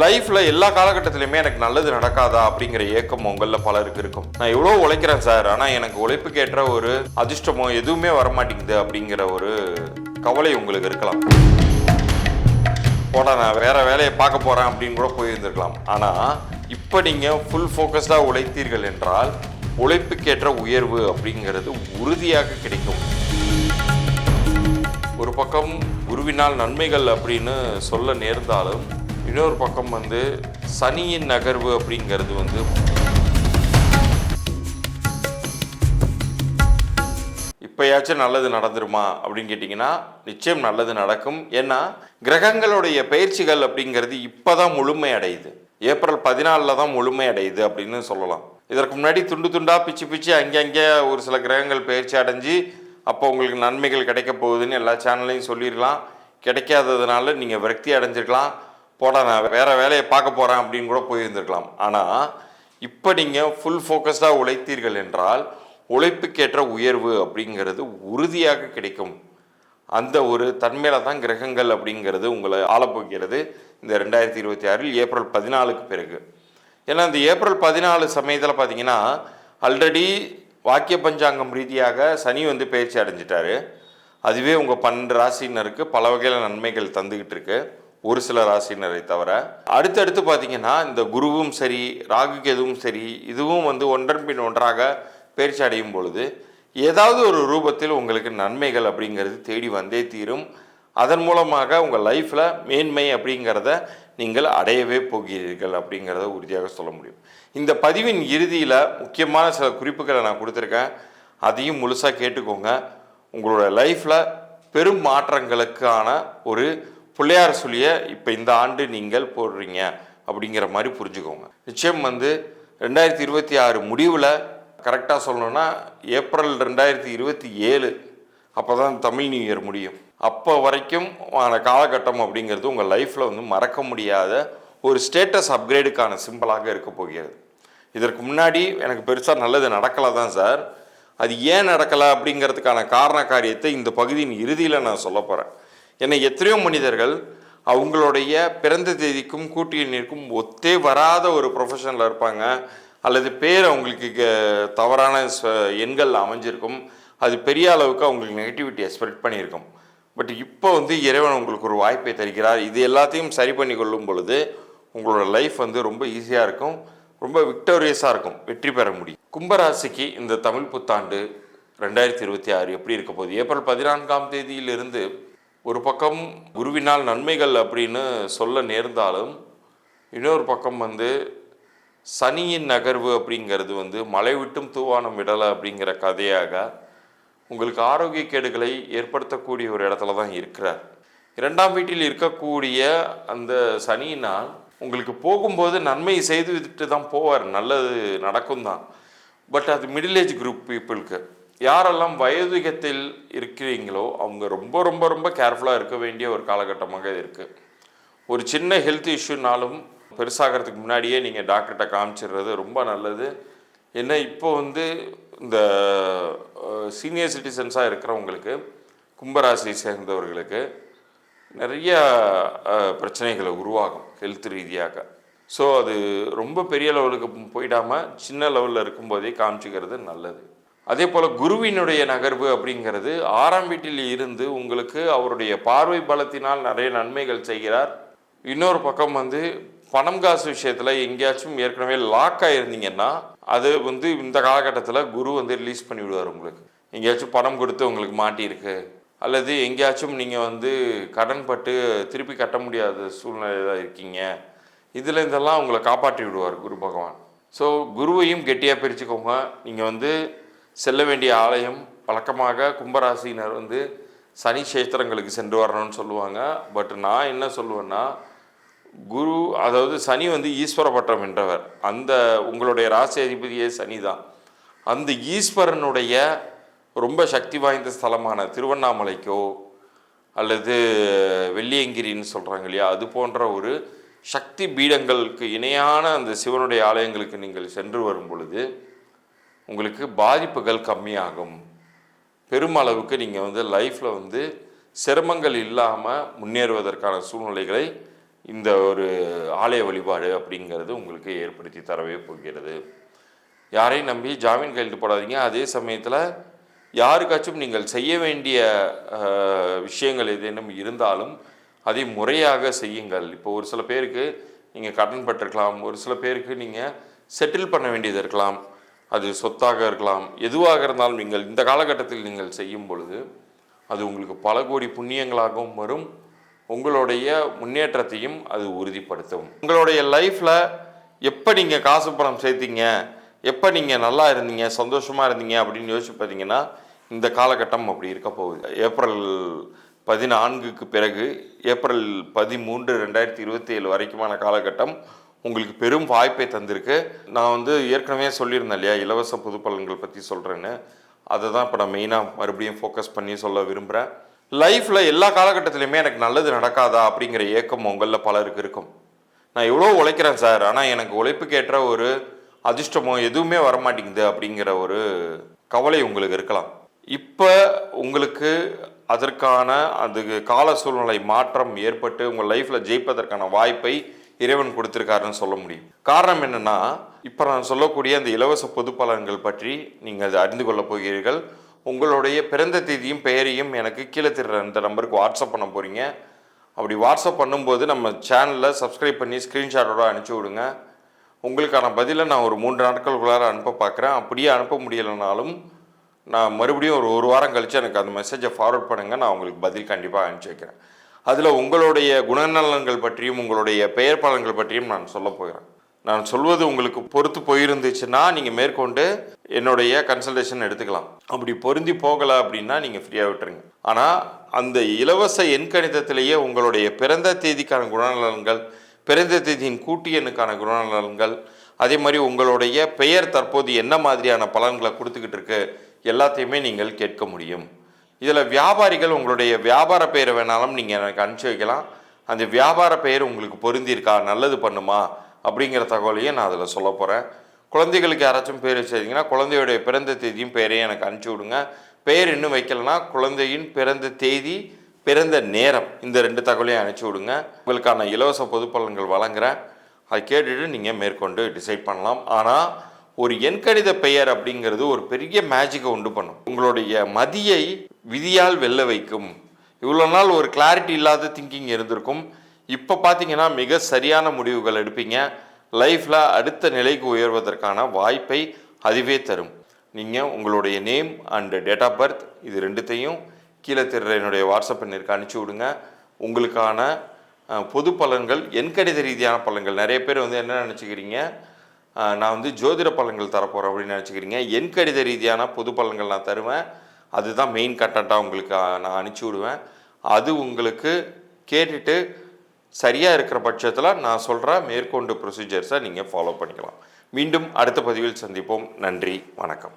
லைஃப்பில் எல்லா காலகட்டத்திலையுமே எனக்கு நல்லது நடக்காதா அப்படிங்கிற ஏக்கம் உங்களில் பலருக்கு இருக்கும். நான் எவ்வளோ உழைக்கிறேன் சார், ஆனால் எனக்கு உழைப்புக்கேற்ற ஒரு அதிர்ஷ்டமோ எதுவுமே வரமாட்டேங்குது அப்படிங்கிற ஒரு கவலை உங்களுக்கு இருக்கலாம். போட நான் வேற வேலையை பார்க்க போகிறேன் அப்படின்னு கூட போயிருந்துருக்கலாம். ஆனால் இப்போ நீங்கள் ஃபுல் ஃபோக்கஸ்டாக உழைத்தீர்கள் என்றால் உழைப்புக்கேற்ற உயர்வு அப்படிங்கிறது உறுதியாக கிடைக்கும். ஒரு பக்கம் குருவினால் நன்மைகள் அப்படின்னு சொல்ல நேர்ந்தாலும் இன்னொரு பக்கம் சனியின் நகர்வு அப்படிங்கிறது இப்பயாச்சும் நல்லது நடந்துருமா அப்படின்னு கேட்டிங்கன்னா நிச்சயம் நல்லது நடக்கும். ஏன்னா கிரகங்களுடைய பயிற்சிகள் அப்படிங்கிறது இப்போதான் முழுமை அடையுது. ஏப்ரல் 14 தான் முழுமை அடையுது அப்படின்னு சொல்லலாம். இதற்கு முன்னாடி துண்டு துண்டா பிச்சு அங்கங்கே ஒரு சில கிரகங்கள் பயிற்சி அடைஞ்சு அப்போ உங்களுக்கு நன்மைகள் கிடைக்க போகுதுன்னு எல்லா சேனல்லையும் சொல்லிடலாம். கிடைக்காததுனால நீங்கள் விரக்தி அடைஞ்சிருக்கலாம். போட நான் வேற வேலையை பார்க்க போகிறேன் அப்படின்னு கூட போயிருந்துருக்கலாம். ஆனால் இப்போ நீங்கள் ஃபுல் ஃபோக்கஸ்டாக உழைத்தீர்கள் என்றால் உழைப்புக்கேற்ற உயர்வு அப்படிங்கிறது உறுதியாக கிடைக்கும். அந்த ஒரு தன்மையில தான் கிரகங்கள் அப்படிங்கிறது உங்களை ஆளப்போகிறது இந்த 2026 ஏப்ரல் 14க்கு பிறகு. ஏன்னா இந்த ஏப்ரல் 14 சமயத்தில் பார்த்தீங்கன்னா ஆல்ரெடி வாக்கிய பஞ்சாங்கம் ரீதியாக சனி பயிற்சி அடைஞ்சிட்டாரு. அதுவே உங்கள் 12 ராசினருக்கு பல வகையில் நன்மைகள் தந்துக்கிட்டு இருக்கு, ஒரு சில ராசினரை தவிர. அடுத்தடுத்து பார்த்தீங்கன்னா இந்த குருவும் சரி ராகு கேதுவும் சரி இதுவும் ஒன்றன் பின் ஒன்றாக பயிற்சி அடையும் பொழுது ஏதாவது ஒரு ரூபத்தில் உங்களுக்கு நன்மைகள் அப்படிங்கிறது தேடி வந்தே தீரும். அதன் மூலமாக உங்கள் லைஃப்பில் மேன்மை அப்படிங்கிறத நீங்கள் அடையவே போகிறீர்கள் அப்படிங்கிறத உறுதியாக சொல்ல முடியும். இந்த பதிவின் இறுதியில் முக்கியமான சில குறிப்புகளை நான் கொடுத்துருக்கேன், அதையும் முழுசாக கேட்டுக்கோங்க. உங்களோட லைஃப்பில் பெரும் மாற்றங்களுக்கான ஒரு பிள்ளையார் சொல்லிய இப்போ இந்த ஆண்டு நீங்கள் போடுறீங்க அப்படிங்கிற மாதிரி புரிஞ்சுக்கோங்க. நிச்சயம் 2026 முடிவில் கரெக்டாக சொல்லணும்னா ஏப்ரல் 2027 அப்போ தான் தமிழ் நியூ இயர் முடியும். அப்போ வரைக்கும் காலகட்டம் அப்படிங்கிறது உங்கள் லைஃப்பில் மறக்க முடியாத ஒரு ஸ்டேட்டஸ் அப்கிரேடுக்கான சிம்பிளாக இருக்க போகிறது. இதற்கு முன்னாடி எனக்கு பெருசாக நல்லது நடக்கலை தான் சார், அது ஏன் நடக்கலை அப்படிங்கிறதுக்கான காரண காரியத்தை இந்த பகுதியின் இறுதியில் நான் சொல்ல போகிறேன். ஏன்னா எத்தனையோ மனிதர்கள் அவங்களுடைய பிறந்த தேதிக்கும் கூட்டு எண்ணிற்கும் ஒத்தே வராத ஒரு ப்ரொஃபஷனில் இருப்பாங்க, அல்லது பேர் அவங்களுக்கு தவறான எண்கள் அமைஞ்சிருக்கும், அது பெரிய அளவுக்கு அவங்களுக்கு நெகட்டிவிட்டியை ஸ்ப்ரெட் பண்ணியிருக்கும். பட் இப்போ இறைவன் உங்களுக்கு ஒரு வாய்ப்பை தருகிறார். இது எல்லாத்தையும் சரி பண்ணி கொள்ளும் பொழுது உங்களோட லைஃப் ரொம்ப ஈஸியாக இருக்கும், ரொம்ப விக்டோரியஸாக இருக்கும், வெற்றி பெற முடியும். கும்பராசிக்கு இந்த தமிழ் புத்தாண்டு 2026 எப்படி இருக்க போகுது? ஏப்ரல் 14ஆம் தேதியிலிருந்து ஒரு பக்கம் குருவினால் நன்மைகள் அப்படின்னு சொல்ல நேர்ந்தாலும் இன்னொரு பக்கம் சனியின் நகர்வு அப்படிங்கிறது மழை விட்டும் தூவானம் விடலை அப்படிங்கிற கதையாக உங்களுக்கு ஆரோக்கிய கேடுகளை ஏற்படுத்தக்கூடிய ஒரு இடத்துல தான் இருக்கிறார். 2ஆம் வீட்டில் இருக்கக்கூடிய அந்த சனியினால் உங்களுக்கு போகும்போது நன்மை செய்து விட்டு தான் போவார், நல்லது நடக்கும் தான். பட் அது மிடில் ஏஜ் குரூப் பீப்புளுக்கு, யாரெல்லாம் வயோதிகத்தில் இருக்கிறீங்களோ அவங்க ரொம்ப ரொம்ப ரொம்ப கேர்ஃபுல்லாக இருக்க வேண்டிய ஒரு காலகட்டமாக இருக்குது. ஒரு சின்ன ஹெல்த் இஷ்யூனாலும் பெருசாகிறதுக்கு முன்னாடியே நீங்கள் டாக்டர்கிட்ட காமிச்சிடுறது ரொம்ப நல்லது. ஏன்னா இப்போ இந்த சீனியர் சிட்டிசன்ஸாக இருக்கிறவங்களுக்கு, கும்பராசியை சேர்ந்தவர்களுக்கு நிறைய பிரச்சனைகளை உருவாகும் ஹெல்த் ரீதியாக. ஸோ அது ரொம்ப பெரிய லெவலுக்கு போயிடாமல் சின்ன லெவலில் இருக்கும்போதே காமிச்சிக்கிறது நல்லது. அதே போல் குருவினுடைய நகர்வு அப்படிங்கிறது 6ஆம் வீட்டில் இருந்து உங்களுக்கு அவருடைய பார்வை பலத்தினால் நிறைய நன்மைகள் செய்கிறார். இன்னொரு பக்கம் பணம் காசு விஷயத்தில் எங்கேயாச்சும் ஏற்கனவே லாக் ஆகிருந்தீங்கன்னா அது இந்த காலகட்டத்தில் குரு ரிலீஸ் பண்ணி விடுவார். உங்களுக்கு எங்கேயாச்சும் பணம் கொடுத்து உங்களுக்கு மாட்டியிருக்கு, அல்லது எங்கேயாச்சும் நீங்கள் கடன் பட்டு திருப்பி கட்ட முடியாத சூழ்நிலையில் இருக்கீங்க, இதில் இதெல்லாம் உங்களை காப்பாற்றி விடுவார் குரு பகவான். ஸோ குருவையும் கெட்டியாக பிரிச்சுக்கோங்க. நீங்கள் செல்ல வேண்டிய ஆலயம் வழக்கமாக கும்பராசினர் சனி கஷேத்திரங்களுக்கு சென்று வரணும்னு சொல்லுவாங்க. பட் நான் என்ன சொல்லுவேன்னா, குரு அதாவது சனி ஈஸ்வர பட்டம் வென்றவர், அந்த உங்களுடைய ராசி அதிபதியே சனி தான். அந்த ஈஸ்வரனுடைய ரொம்ப சக்தி வாய்ந்த ஸ்தலமான திருவண்ணாமலைக்கோ அல்லது வெள்ளியங்கிரின்னு சொல்கிறாங்க இல்லையா, அது போன்ற ஒரு சக்தி பீடங்களுக்கு இணையான அந்த சிவனுடைய ஆலயங்களுக்கு நீங்கள் சென்று வரும் பொழுது உங்களுக்கு பாதிப்புகள் கம்மியாகும். பெருமளவுக்கு நீங்கள் லைஃப்பில் சிரமங்கள் இல்லாமல் முன்னேறுவதற்கான சூழ்நிலைகளை இந்த ஒரு ஆலய வழிபாடு அப்படிங்கிறது உங்களுக்கு ஏற்படுத்தி தரவே போகிறது. யாரையும் நம்பி ஜாமீன் கையெழுத்து போடாதீங்க. அதே சமயத்தில் யாருக்காச்சும் நீங்கள் செய்ய வேண்டிய விஷயங்கள் ஏதேனும் இருந்தாலும் அதை முறையாக செய்யுங்கள். இப்போ ஒரு சில பேருக்கு நீங்கள் கடன் பட்டிருக்கலாம், ஒரு சில பேருக்கு நீங்கள் செட்டில் பண்ண வேண்டியது இருக்கலாம், அது சொத்தாக இருக்கலாம், எதுவாக இருந்தாலும் நீங்கள் இந்த காலகட்டத்தில் நீங்கள் செய்யும் பொழுது அது உங்களுக்கு பல கோடி புண்ணியங்களாகவும் வரும், உங்களுடைய முன்னேற்றத்தையும் அது உறுதிப்படுத்தும். உங்களுடைய லைஃப்பில் எப்போ நீங்கள் காசு பணம் சேர்த்தீங்க, எப்போ நீங்கள் நல்லா இருந்தீங்க, சந்தோஷமாக இருந்தீங்க அப்படின்னு யோசிச்சு பார்த்தீங்கன்னா இந்த காலகட்டம் அப்படி இருக்க போகுது. ஏப்ரல் 14க்கு பிறகு ஏப்ரல் 13, 2027 வரைக்குமான காலகட்டம் உங்களுக்கு பெரும் வாய்ப்பை தந்திருக்கு. நான் ஏற்கனவே சொல்லியிருந்தேன் இல்லையா, இலவச பொது பலன்கள் பற்றி சொல்கிறேன்னு. அதை தான் இப்போ நான் மெயினாக மறுபடியும் ஃபோக்கஸ் பண்ணி சொல்ல விரும்புகிறேன். லைஃப்பில் எல்லா காலகட்டத்திலையுமே எனக்கு நல்லது நடக்காதா அப்படிங்கிற ஏக்கம் உங்களில் பலருக்கு இருக்கும். நான் எவ்வளோ உழைக்கிறேன் சார், ஆனால் எனக்கு உழைப்புக்கேற்ற ஒரு அதிர்ஷ்டமோ எதுவுமே வரமாட்டேங்குது அப்படிங்கிற ஒரு கவலை உங்களுக்கு இருக்கலாம். இப்போ உங்களுக்கு அதற்கான அது கால சூழ்நிலை மாற்றம் ஏற்பட்டு உங்கள் லைஃப்பில் ஜெயிப்பதற்கான வாய்ப்பை இறைவன் கொடுத்துருக்காருன்னு சொல்ல முடியும். காரணம் என்னென்னா, இப்போ நான் சொல்லக்கூடிய அந்த இலவச பொது பலன்கள் பற்றி நீங்கள் அதை அறிந்து கொள்ளப் போகிறீர்கள். உங்களுடைய பிறந்த தேதியும் பெயரையும் எனக்கு கீழே தெரிகிற இந்த நம்பருக்கு வாட்ஸ்அப் பண்ண போகிறீங்க. அப்படி வாட்ஸ்அப் பண்ணும்போது நம்ம சேனலில் சப்ஸ்கிரைப் பண்ணி ஸ்க்ரீன்ஷாட்டோட அனுப்பிச்சி விடுங்க. உங்களுக்கான பதிலை நான் ஒரு 3 நாட்களுக்குள்ளார அனுப்ப பார்க்குறேன். அப்படியே அனுப்ப முடியலைனாலும் நான் மறுபடியும் ஒரு வாரம் கழித்து எனக்கு அந்த மெசேஜை ஃபார்வர்ட் பண்ணுங்கள். நான் உங்களுக்கு பதில் கண்டிப்பாக அனுப்பிச்சி வைக்கிறேன். அதில் உங்களுடைய குணநலன்கள் பற்றியும் உங்களுடைய பெயர் பலன்கள் பற்றியும் நான் சொல்ல போகிறேன். நான் சொல்வது உங்களுக்கு பொறுத்து போயிருந்துச்சுன்னா நீங்கள் மேற்கொண்டு என்னுடைய கன்சல்டேஷன் எடுத்துக்கலாம். அப்படி பொருந்தி போகலை அப்படின்னா நீங்கள் ஃப்ரீயாக விட்டுருங்க. ஆனால் அந்த இலவச எண்கணிதத்திலேயே உங்களுடைய பிறந்த தேதிக்கான குணநலன்கள், பிறந்த தேதியின் கூட்டு எண்ணுக்கான குணநலன்கள், அதே மாதிரி உங்களுடைய பெயர் தற்போது என்ன மாதிரியான பலன்களை கொடுத்துக்கிட்டு இருக்கு எல்லாத்தையுமே நீங்கள் கேட்க முடியும். இதில் வியாபாரிகள் உங்களுடைய வியாபார பெயரை வேணாலும் நீங்கள் எனக்கு அனுப்பிச்சி வைக்கலாம். அந்த வியாபார பெயர் உங்களுக்கு பொருந்திருக்கா, நல்லது பண்ணுமா அப்படிங்கிற தகவலையும் நான் அதில் சொல்ல போகிறேன். குழந்தைகளுக்கு யாராச்சும் பேர் வச்சிருந்தீங்கன்னா குழந்தையுடைய பிறந்த தேதியும் பெயரையும் எனக்கு அனுப்பிச்சி விடுங்க. பெயர் இன்னும் வைக்கலைன்னா குழந்தையின் பிறந்த தேதி, பிறந்த நேரம், இந்த 2 தகவலையும் அனுப்பிச்சி விடுங்க. உங்களுக்கான இலவச பொது பலன்கள் வழங்குகிறேன். அதை கேட்டுட்டு நீங்கள் மேற்கொண்டு டிசைட் பண்ணலாம். ஆனால் ஒரு எண்கணித பெயர் அப்படிங்கிறது ஒரு பெரிய மேஜிக்கை உண்டு பண்ணும். உங்களுடைய மதியை விதியால் வெல்ல வைக்கும். இவ்வளோ நாள் ஒரு கிளாரிட்டி இல்லாத திங்கிங் இருந்திருக்கும். இப்போ பார்த்தீங்கன்னா மிக சரியான முடிவுகள் எடுப்பீங்க. லைஃப்பில் அடுத்த நிலைக்கு உயர்வதற்கான வாய்ப்பை அதுவே தரும். நீங்கள் உங்களுடைய name and date of birth இது 2த்தையும் கீழே தெரிகிற என்னுடைய வாட்ஸ்அப் எண்ணிற்கு அனுப்பிச்சி விடுங்க. உங்களுக்கான பொது பலன்கள், எண்கணித ரீதியான பலன்கள். நிறைய பேர் என்ன நினச்சிக்கிறீங்க, நான் ஜோதிட பலன்கள் தரப்போகிறேன் அப்படின்னு நினச்சிக்கிறீங்க. எண்கணித ரீதியான பொது பலன்கள் நான் தருவேன். அதுதான் மெயின் கண்டென்ட்டாக உங்களுக்கு நான் அனுப்பிச்சி விடுவேன். அது உங்களுக்கு கேட்டுட்டு சரியாக இருக்கிற பட்சத்தில் நான் சொல்கிற மேற்கொண்டு ப்ரொசீஜர்ஸை நீங்கள் ஃபாலோ பண்ணிக்கலாம். மீண்டும் அடுத்த பதிவில் சந்திப்போம். நன்றி, வணக்கம்.